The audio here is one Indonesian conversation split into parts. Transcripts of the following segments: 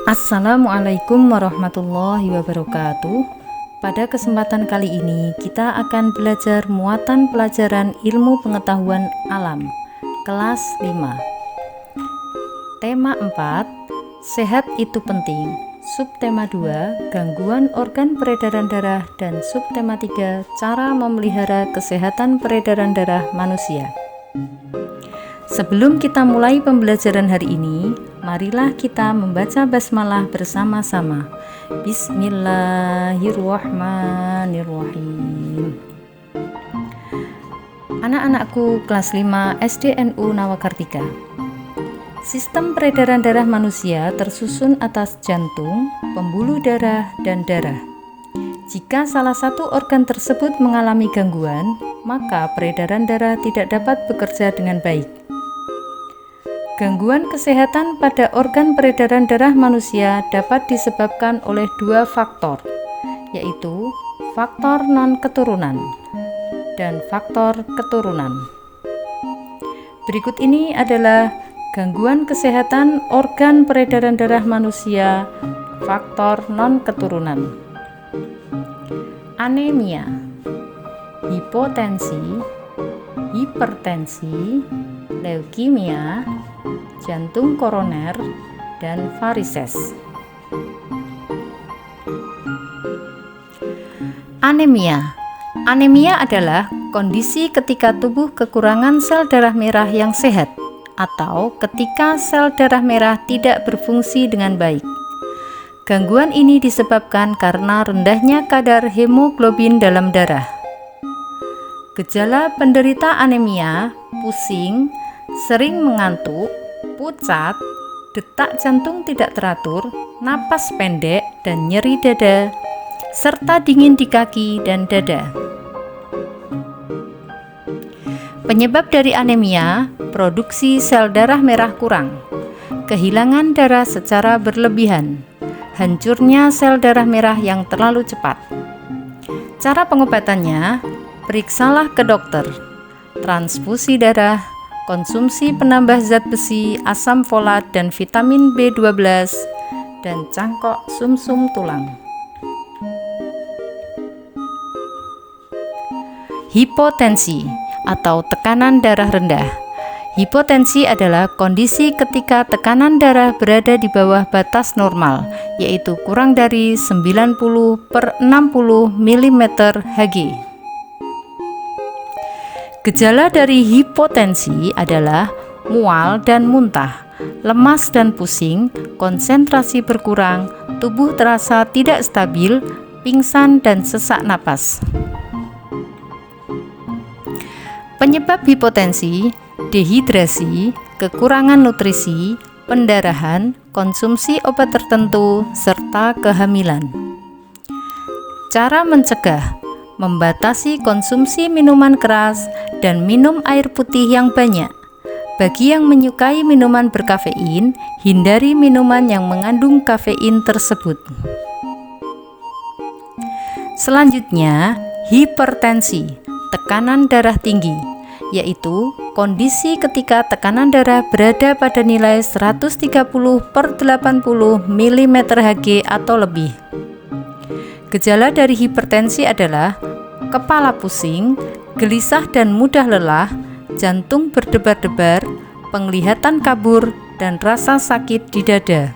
Assalamualaikum warahmatullahi wabarakatuh. Pada kesempatan kali ini kita akan belajar muatan pelajaran ilmu pengetahuan alam kelas 5. Tema 4, sehat itu penting. Subtema 2, gangguan organ peredaran darah, dan subtema 3, cara memelihara kesehatan peredaran darah manusia. Sebelum kita mulai pembelajaran hari ini, marilah kita membaca basmalah bersama-sama. Bismillahirrahmanirrahim. Anak-anakku kelas 5 SDNU Nawakartika. Sistem peredaran darah manusia tersusun atas jantung, pembuluh darah, dan darah. Jika salah satu organ tersebut mengalami gangguan, maka peredaran darah tidak dapat bekerja dengan baik. Gangguan kesehatan pada organ peredaran darah manusia dapat disebabkan oleh dua faktor, yaitu faktor non-keturunan dan faktor keturunan. Berikut ini adalah gangguan kesehatan organ peredaran darah manusia, faktor non-keturunan. Anemia, hipotensi, hipertensi, leukemia, jantung koroner, dan varises. Anemia. Anemia adalah kondisi ketika tubuh kekurangan sel darah merah yang sehat atau ketika sel darah merah tidak berfungsi dengan baik. Gangguan ini disebabkan karena rendahnya kadar hemoglobin dalam darah. Gejala penderita anemia: pusing, sering mengantuk, pucat, detak jantung tidak teratur, napas pendek dan nyeri dada, serta dingin di kaki dan dada. Penyebab dari anemia: produksi sel darah merah kurang, kehilangan darah secara berlebihan, hancurnya sel darah merah yang terlalu cepat. Cara pengobatannya: periksalah ke dokter, transfusi darah, konsumsi penambah zat besi, asam folat, dan vitamin B12, dan cangkok sumsum tulang. Hipotensi atau tekanan darah rendah. Hipotensi adalah kondisi ketika tekanan darah berada di bawah batas normal, yaitu kurang dari 90/60 mm Hg. Gejala dari hipotensi adalah mual dan muntah, lemas dan pusing, konsentrasi berkurang, tubuh terasa tidak stabil, pingsan, dan sesak napas. Penyebab hipotensi: dehidrasi, kekurangan nutrisi, pendarahan, konsumsi obat tertentu, serta kehamilan. Cara mencegah: membatasi konsumsi minuman keras dan minum air putih yang banyak. Bagi yang menyukai minuman berkafein, hindari minuman yang mengandung kafein tersebut. Selanjutnya, hipertensi, tekanan darah tinggi, yaitu kondisi ketika tekanan darah berada pada nilai 130/80 mm Hg atau lebih. Gejala dari hipertensi adalah kepala pusing, gelisah dan mudah lelah, jantung berdebar-debar, penglihatan kabur, dan rasa sakit di dada.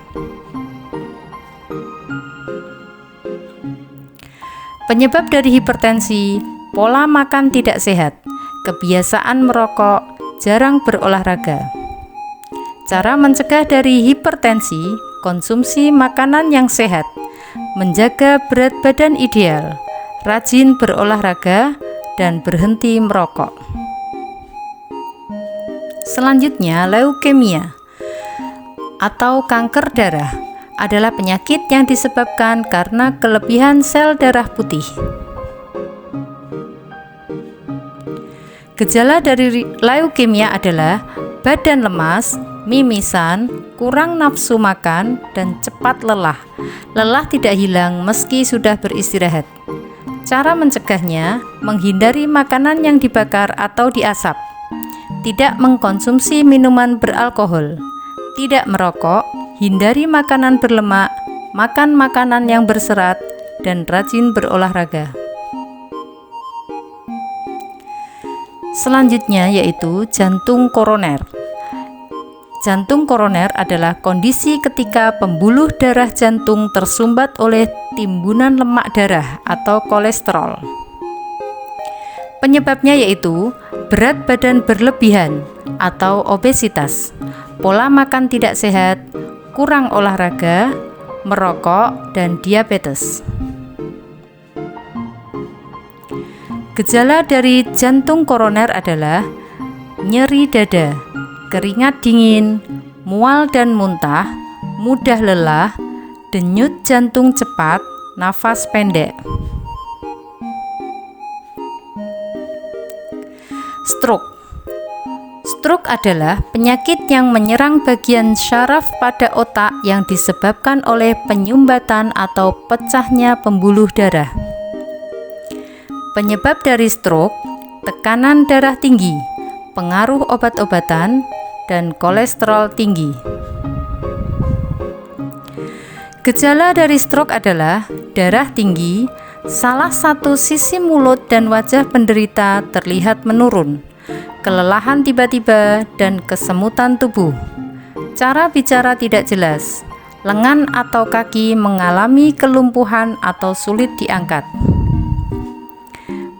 Penyebab dari hipertensi: pola makan tidak sehat, kebiasaan merokok, jarang berolahraga. Cara mencegah dari hipertensi: konsumsi makanan yang sehat, menjaga berat badan ideal, rajin berolahraga, dan berhenti merokok. Selanjutnya, leukemia atau kanker darah adalah penyakit yang disebabkan karena kelebihan sel darah putih. Gejala dari leukemia adalah badan lemas, mimisan, kurang nafsu makan, dan cepat lelah. Lelah tidak hilang meski sudah beristirahat. Cara mencegahnya: menghindari makanan yang dibakar atau diasap, tidak mengkonsumsi minuman beralkohol, tidak merokok, hindari makanan berlemak, makan makanan yang berserat, dan rajin berolahraga. Selanjutnya yaitu jantung koroner. Jantung koroner adalah kondisi ketika pembuluh darah jantung tersumbat oleh timbunan lemak darah atau kolesterol. Penyebabnya yaitu berat badan berlebihan atau obesitas, pola makan tidak sehat, kurang olahraga, merokok, dan diabetes. Gejala dari jantung koroner adalah nyeri dada, keringat dingin, mual dan muntah, mudah lelah, denyut jantung cepat, nafas pendek. Stroke. Stroke adalah penyakit yang menyerang bagian syaraf pada otak yang disebabkan oleh penyumbatan atau pecahnya pembuluh darah. Penyebab dari stroke, tekanan darah tinggi, pengaruh obat-obatan, dan kolesterol tinggi. Gejala dari stroke adalah darah tinggi, salah satu sisi mulut dan wajah penderita terlihat menurun, kelelahan tiba-tiba, dan kesemutan tubuh. Cara bicara tidak jelas, lengan atau kaki mengalami kelumpuhan atau sulit diangkat.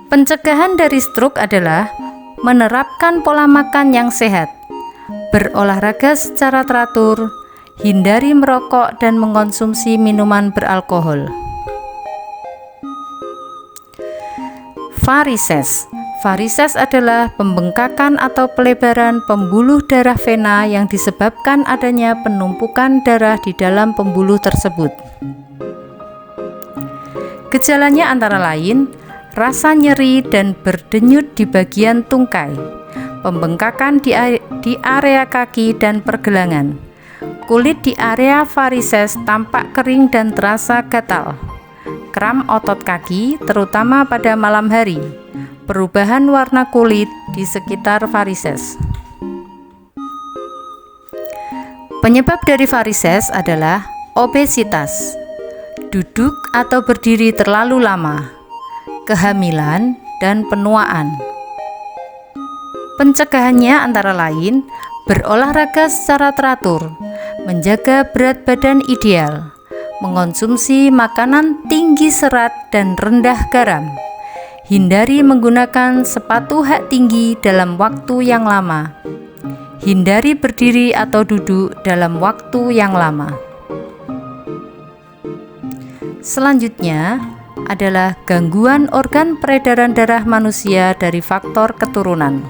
Pencegahan dari stroke adalah menerapkan pola makan yang sehat, berolahraga secara teratur, hindari merokok dan mengkonsumsi minuman beralkohol. Varises. Varises adalah pembengkakan atau pelebaran pembuluh darah vena yang disebabkan adanya penumpukan darah di dalam pembuluh tersebut. Gejalanya antara lain rasa nyeri dan berdenyut di bagian tungkai, pembengkakan di area kaki dan pergelangan. Kulit di area varises tampak kering dan terasa gatal. Kram otot kaki, terutama pada malam hari. Perubahan warna kulit di sekitar varises. Penyebab dari varises adalah obesitas, duduk atau berdiri terlalu lama, kehamilan, dan penuaan. Pencegahannya antara lain berolahraga secara teratur, menjaga berat badan ideal, mengonsumsi makanan tinggi serat dan rendah garam, hindari menggunakan sepatu hak tinggi dalam waktu yang lama, hindari berdiri atau duduk dalam waktu yang lama. Selanjutnya adalah gangguan organ peredaran darah manusia dari faktor keturunan,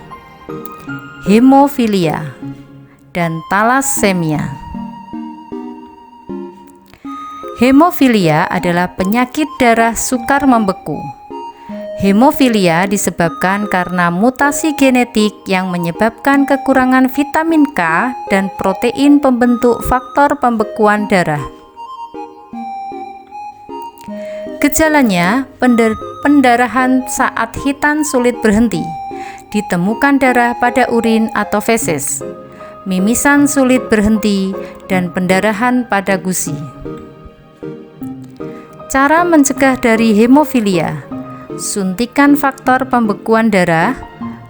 hemofilia, dan thalassemia. Hemofilia adalah penyakit darah sukar membeku. Hemofilia disebabkan karena mutasi genetik yang menyebabkan kekurangan vitamin K dan protein pembentuk faktor pembekuan darah. Gejalanya pendarahan saat hitan sulit berhenti, ditemukan darah pada urin atau feses, mimisan sulit berhenti, dan pendarahan pada gusi. Cara mencegah dari hemofilia: suntikan faktor pembekuan darah,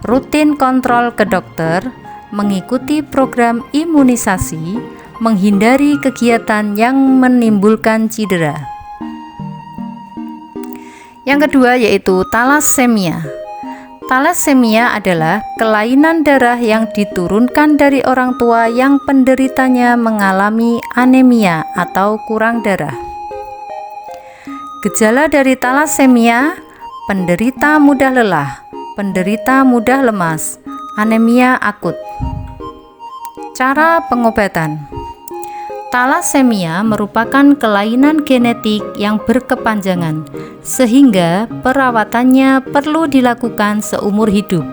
rutin kontrol ke dokter, mengikuti program imunisasi, menghindari kegiatan yang menimbulkan cedera. Yang kedua yaitu thalassemia. Thalassemia adalah kelainan darah yang diturunkan dari orang tua yang penderitanya mengalami anemia atau kurang darah. Gejala dari thalassemia: penderita mudah lelah, penderita mudah lemas, anemia akut. Cara pengobatan: thalassemia merupakan kelainan genetik yang berkepanjangan, sehingga perawatannya perlu dilakukan seumur hidup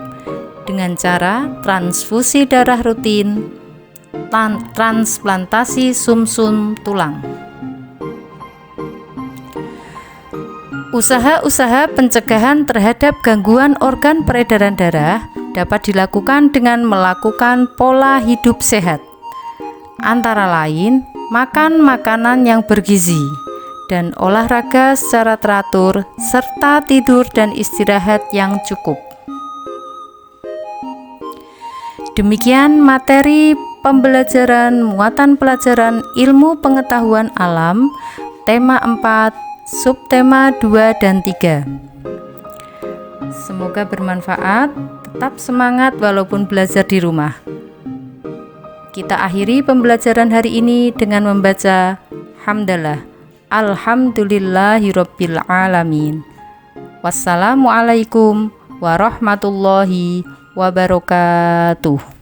dengan cara transfusi darah rutin, transplantasi sumsum tulang. Usaha-usaha pencegahan terhadap gangguan organ peredaran darah dapat dilakukan dengan melakukan pola hidup sehat, antara lain makan makanan yang bergizi, dan olahraga secara teratur, serta tidur dan istirahat yang cukup. Demikian materi pembelajaran muatan pelajaran ilmu pengetahuan alam, tema 4, subtema 2 dan 3. Semoga bermanfaat, tetap semangat walaupun belajar di rumah. Kita akhiri pembelajaran hari ini dengan membaca hamdalah. Alhamdulillahirabbil alamin. Wassalamualaikum warahmatullahi wabarakatuh.